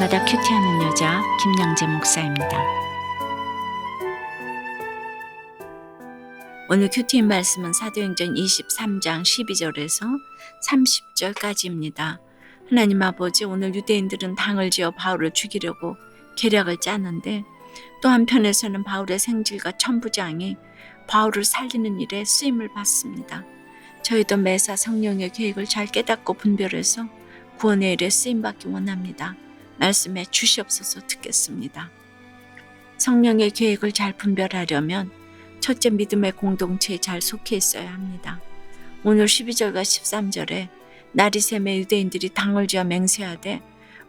날마다 큐티하는 여자 김양재 목사입니다. 오늘 큐티인 말씀은 사도행전 23장 12절에서 30절까지입니다. 하나님 아버지, 오늘 유대인들은 당을 지어 바울을 죽이려고 계략을 짜는데 또 한편에서는 바울의 생질과 천부장이 바울을 살리는 일에 쓰임을 받습니다. 저희도 매사 성령의 계획을 잘 깨닫고 분별해서 구원의 일에 쓰임받기 원합니다. 말씀에 주시옵소서 듣겠습니다. 성령의 계획을 잘 분별하려면 첫째, 믿음의 공동체에 잘 속해 있어야 합니다. 오늘 12절과 13절에 날이 새매 유대인들이 당을 지어 맹세하되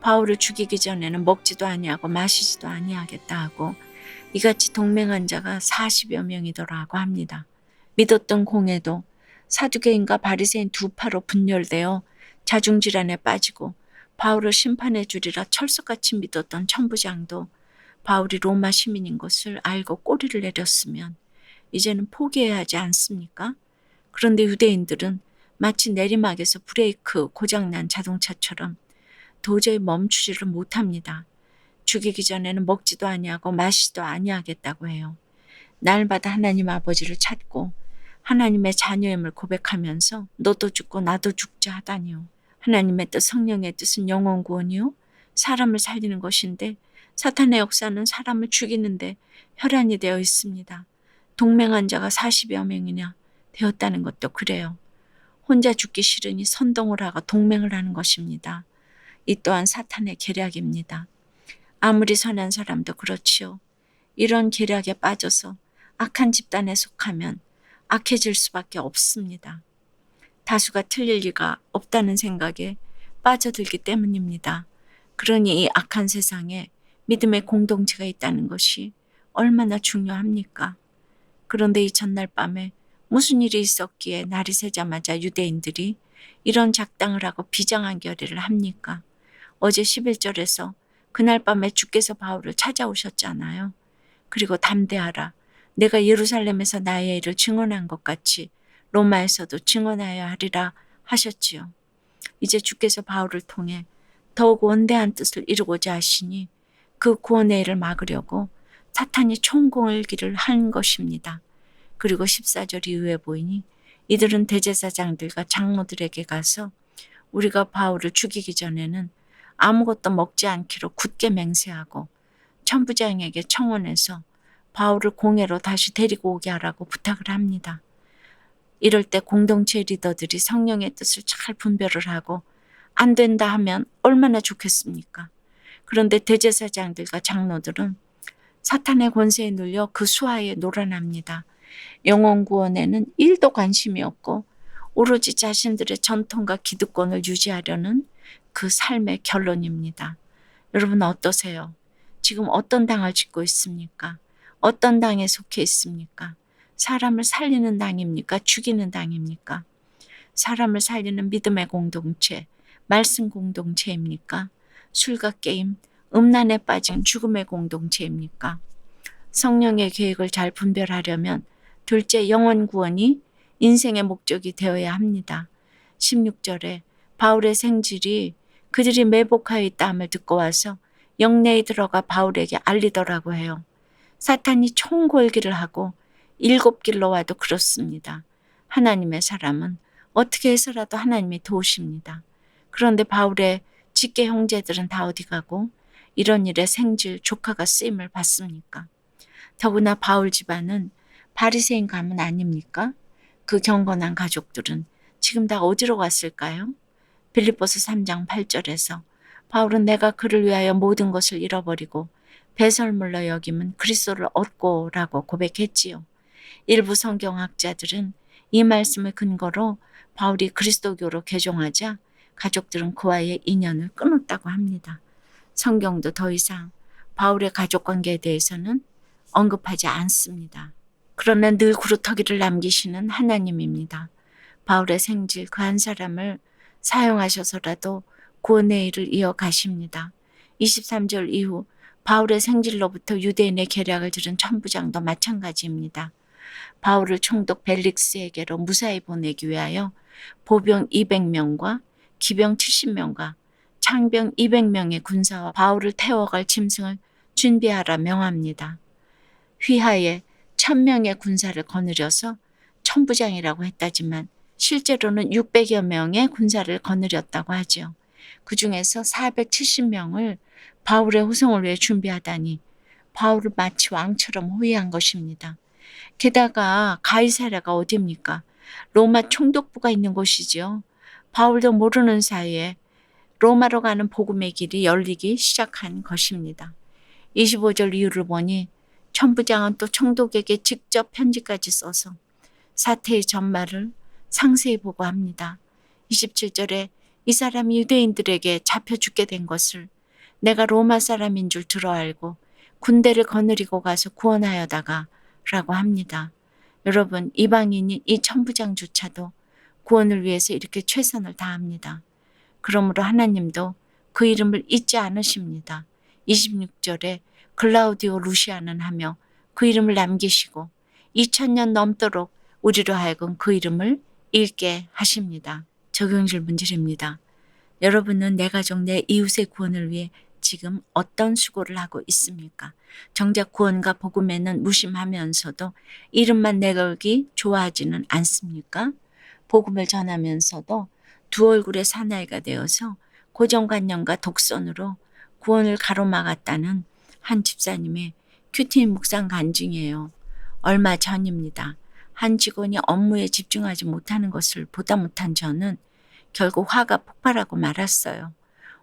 바울을 죽이기 전에는 먹지도 아니하고 마시지도 아니하겠다 하고 이같이 동맹한 자가 40여 명이더라고 합니다. 믿었던 공회도 사두개인과 바리새인 두 파로 분열되어 자중질환에 빠지고 바울을 심판해 주리라 철석같이 믿었던 천부장도 바울이 로마 시민인 것을 알고 꼬리를 내렸으면 이제는 포기해야 하지 않습니까? 그런데 유대인들은 마치 내리막에서 브레이크 고장난 자동차처럼 도저히 멈추지를 못합니다. 죽이기 전에는 먹지도 아니하고 마시지도 아니하겠다고 해요. 날마다 하나님 아버지를 찾고 하나님의 자녀임을 고백하면서 너도 죽고 나도 죽자 하다니요. 하나님의 뜻, 성령의 뜻은 영혼 구원이요 사람을 살리는 것인데 사탄의 역사는 사람을 죽이는데 혈안이 되어 있습니다. 동맹한 자가 40여 명이나 되었다는 것도 그래요. 혼자 죽기 싫으니 선동을 하고 동맹을 하는 것입니다. 이 또한 사탄의 계략입니다. 아무리 선한 사람도 그렇지요. 이런 계략에 빠져서 악한 집단에 속하면 악해질 수밖에 없습니다. 다수가 틀릴 리가 없다는 생각에 빠져들기 때문입니다. 그러니 이 악한 세상에 믿음의 공동체가 있다는 것이 얼마나 중요합니까? 그런데 이 전날 밤에 무슨 일이 있었기에 날이 새자마자 유대인들이 이런 작당을 하고 비장한 결의를 합니까? 어제 11절에서 그날 밤에 주께서 바울을 찾아오셨잖아요. 그리고 담대하라. 내가 예루살렘에서 나의 일을 증언한 것 같이 로마에서도 증언하여야 하리라 하셨지요. 이제 주께서 바울을 통해 더욱 원대한 뜻을 이루고자 하시니 그 구원의 일을 막으려고 사탄이 총공일기를 한 것입니다. 그리고 14절 이후에 보이니 이들은 대제사장들과 장로들에게 가서 우리가 바울을 죽이기 전에는 아무것도 먹지 않기로 굳게 맹세하고 천부장에게 청원해서 바울을 공회로 다시 데리고 오게 하라고 부탁을 합니다. 이럴 때 공동체 리더들이 성령의 뜻을 잘 분별을 하고 안 된다 하면 얼마나 좋겠습니까? 그런데 대제사장들과 장로들은 사탄의 권세에 눌려 그 수하에 놀아납니다. 영혼 구원에는 1도 관심이 없고 오로지 자신들의 전통과 기득권을 유지하려는 그 삶의 결론입니다. 여러분 어떠세요? 지금 어떤 당을 짓고 있습니까? 어떤 당에 속해 있습니까? 사람을 살리는 당입니까? 죽이는 당입니까? 사람을 살리는 믿음의 공동체, 말씀 공동체입니까? 술과 게임, 음란에 빠진 죽음의 공동체입니까? 성령의 계획을 잘 분별하려면 둘째, 영혼 구원이 인생의 목적이 되어야 합니다. 16절에 바울의 생질이 그들이 매복하여 있다함을 듣고 와서 영내에 들어가 바울에게 알리더라고 해요. 사탄이 총궐기를 하고 7길로 와도 그렇습니다. 하나님의 사람은 어떻게 해서라도 하나님이 도우십니다. 그런데 바울의 직계 형제들은 다 어디 가고 이런 일에 생질 조카가 쓰임을 받습니까? 더구나 바울 집안은 바리새인 가문 아닙니까? 그 경건한 가족들은 지금 다 어디로 갔을까요? 빌립보서 3장 8절에서 바울은 내가 그를 위하여 모든 것을 잃어버리고 배설물로 여김은 그리스도를 얻고 라고 고백했지요. 일부 성경학자들은 이 말씀을 근거로 바울이 그리스도교로 개종하자 가족들은 그와의 인연을 끊었다고 합니다. 성경도 더 이상 바울의 가족관계에 대해서는 언급하지 않습니다. 그러나 늘 구루터기를 남기시는 하나님입니다. 바울의 생질 그 한 사람을 사용하셔서라도 구원의 일을 이어가십니다. 23절 이후 바울의 생질로부터 유대인의 계략을 들은 천부장도 마찬가지입니다. 바울을 총독 벨릭스에게로 무사히 보내기 위하여 보병 200명과 기병 70명과 창병 200명의 군사와 바울을 태워갈 짐승을 준비하라 명합니다. 휘하에 1000명의 군사를 거느려서 천부장이라고 했다지만 실제로는 600여 명의 군사를 거느렸다고 하죠. 그 중에서 470명을 바울의 호송을 위해 준비하다니 바울을 마치 왕처럼 호위한 것입니다. 게다가 가이사랴가 어디입니까? 로마 총독부가 있는 곳이지요. 바울도 모르는 사이에 로마로 가는 복음의 길이 열리기 시작한 것입니다. 25절 이유를 보니 천부장은 또 총독에게 직접 편지까지 써서 사태의 전말을 상세히 보고합니다. 27절에 이 사람이 유대인들에게 잡혀 죽게 된 것을 내가 로마 사람인 줄 들어 알고 군대를 거느리고 가서 구원하여다가 라고 합니다. 여러분, 이방인인 이 천부장조차도 구원을 위해서 이렇게 최선을 다합니다. 그러므로 하나님도 그 이름을 잊지 않으십니다. 26절에 글라우디오 루시아는 하며 그 이름을 남기시고 2000년 넘도록 우리로 하여금 그 이름을 읽게 하십니다. 적용질 문제입니다. 여러분은 내 가족, 내 이웃의 구원을 위해 지금 어떤 수고를 하고 있습니까? 정작 구원과 복음에는 무심하면서도 이름만 내걸기 좋아하지는 않습니까? 복음을 전하면서도 두 얼굴의 사나이가 되어서 고정관념과 독선으로 구원을 가로막았다는 한 집사님의 큐티 묵상 간증이에요. 얼마 전입니다. 한 직원이 업무에 집중하지 못하는 것을 보다 못한 저는 결국 화가 폭발하고 말았어요.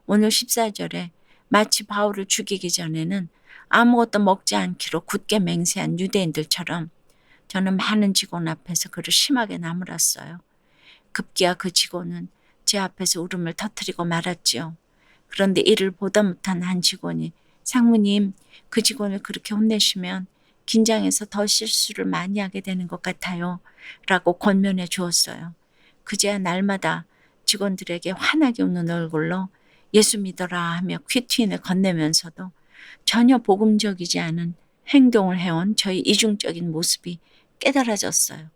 오늘 14절에 마치 바울을 죽이기 전에는 아무것도 먹지 않기로 굳게 맹세한 유대인들처럼 저는 많은 직원 앞에서 그를 심하게 나무랐어요. 급기야 그 직원은 제 앞에서 울음을 터뜨리고 말았지요. 그런데 이를 보다 못한 한 직원이 상무님, 그 직원을 그렇게 혼내시면 긴장해서 더 실수를 많이 하게 되는 것 같아요. 라고 권면해 주었어요. 그제야 날마다 직원들에게 환하게 웃는 얼굴로 예수 믿어라 하며 퀴트인을 건네면서도 전혀 복음적이지 않은 행동을 해온 저희 이중적인 모습이 깨달아졌어요.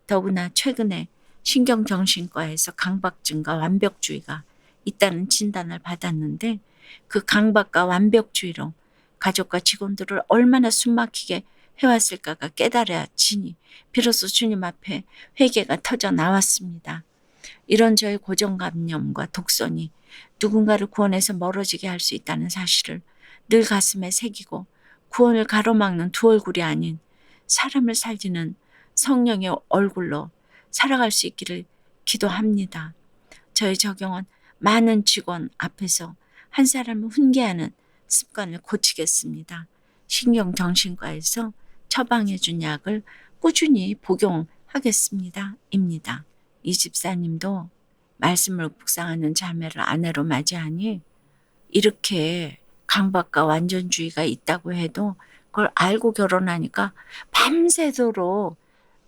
더구나 최근에 신경정신과에서 강박증과 완벽주의가 있다는 진단을 받았는데 그 강박과 완벽주의로 가족과 직원들을 얼마나 숨막히게 해왔을까가 깨달아지니 비로소 주님 앞에 회개가 터져 나왔습니다. 이런 저의 고정관념과 독선이 누군가를 구원해서 멀어지게 할 수 있다는 사실을 늘 가슴에 새기고 구원을 가로막는 두 얼굴이 아닌 사람을 살리는 성령의 얼굴로 살아갈 수 있기를 기도합니다. 저의 적용은 많은 직원 앞에서 한 사람을 훈계하는 습관을 고치겠습니다. 신경정신과에서 처방해 준 약을 꾸준히 복용하겠습니다. 입니다. 이 집사님도 말씀을 묵상하는 자매를 아내로 맞이하니 이렇게 강박과 완전주의가 있다고 해도 그걸 알고 결혼하니까 밤새도록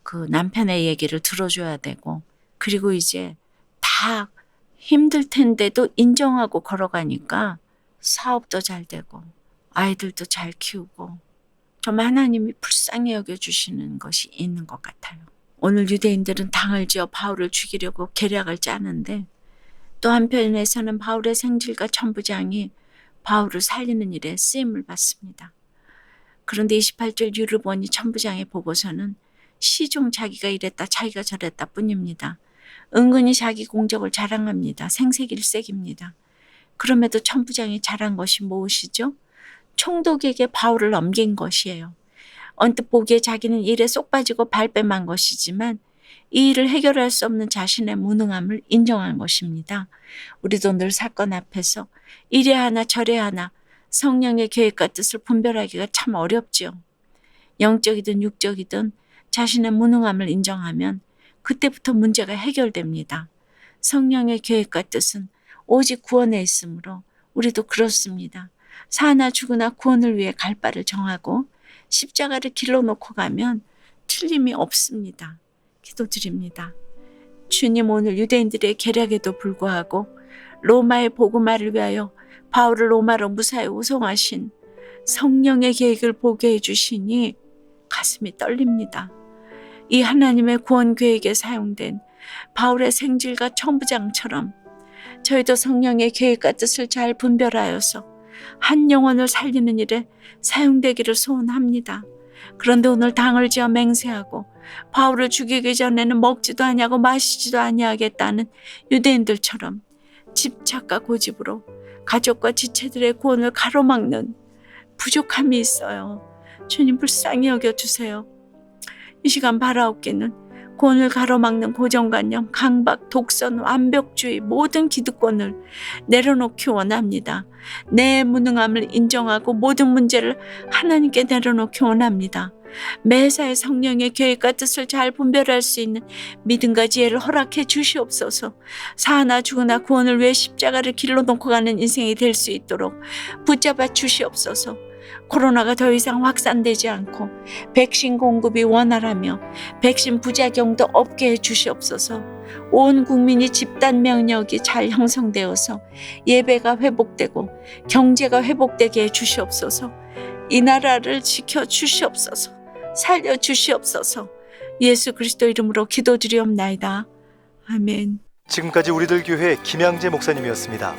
그 남편의 얘기를 들어줘야 되고 그리고 이제 다 힘들 텐데도 인정하고 걸어가니까 사업도 잘 되고 아이들도 잘 키우고 정말 하나님이 불쌍히 여겨주시는 것이 있는 것 같아요. 오늘 유대인들은 당을 지어 바울을 죽이려고 계략을 짜는데 또 한편에서는 바울의 생질과 천부장이 바울을 살리는 일에 쓰임을 받습니다. 그런데 28절 유를 보니 천부장의 보고서는 시종 자기가 이랬다 자기가 저랬다 뿐입니다. 은근히 자기 공적을 자랑합니다. 생색일색입니다. 그럼에도 천부장이 잘한 것이 무엇이죠? 총독에게 바울을 넘긴 것이에요. 언뜻 보기에 자기는 일에 쏙 빠지고 발뺌한 것이지만 이 일을 해결할 수 없는 자신의 무능함을 인정한 것입니다. 우리도 늘 사건 앞에서 이래 하나 저래 하나 성령의 계획과 뜻을 분별하기가 참 어렵지요. 영적이든 육적이든 자신의 무능함을 인정하면 그때부터 문제가 해결됩니다. 성령의 계획과 뜻은 오직 구원에 있으므로 우리도 그렇습니다. 사나 죽으나 구원을 위해 갈 바를 정하고 십자가를 길러 놓고 가면 틀림이 없습니다. 기도드립니다. 주님, 오늘 유대인들의 계략에도 불구하고 로마의 복음화를 위하여 바울을 로마로 무사히 호송하신 성령의 계획을 보게 해주시니 가슴이 떨립니다. 이 하나님의 구원 계획에 사용된 바울의 생질과 천부장처럼 저희도 성령의 계획과 뜻을 잘 분별하여서 한 영혼을 살리는 일에 사용되기를 소원합니다. 그런데 오늘 당을 지어 맹세하고 바울을 죽이기 전에는 먹지도 아니하고 마시지도 아니하겠다는 유대인들처럼 집착과 고집으로 가족과 지체들의 구원을 가로막는 부족함이 있어요. 주님 불쌍히 여겨주세요. 이 시간 바라옵기는 구원을 가로막는 고정관념, 강박, 독선, 완벽주의 모든 기득권을 내려놓기 원합니다. 내 무능함을 인정하고 모든 문제를 하나님께 내려놓기 원합니다. 매사에 성령의 계획과 뜻을 잘 분별할 수 있는 믿음과 지혜를 허락해 주시옵소서. 사나 죽으나 구원을 위해 십자가를 길로 놓고 가는 인생이 될 수 있도록 붙잡아 주시옵소서. 코로나가 더 이상 확산되지 않고 백신 공급이 원활하며 백신 부작용도 없게 해 주시옵소서. 온 국민이 집단 면역이 잘 형성되어서 예배가 회복되고 경제가 회복되게 해 주시옵소서. 이 나라를 지켜 주시옵소서. 살려 주시옵소서. 예수 그리스도 이름으로 기도드리옵나이다. 아멘. 지금까지 우리들 교회 김양재 목사님이었습니다.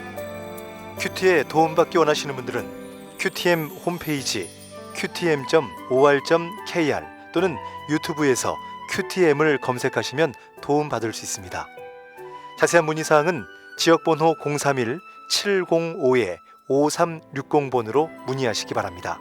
큐티에 도움받기 원하시는 분들은 QTM 홈페이지 qtm.or.kr 또는 유튜브에서 QTM을 검색하시면 도움받을 수 있습니다. 자세한 문의사항은 지역번호 031-705-5360번으로 문의하시기 바랍니다.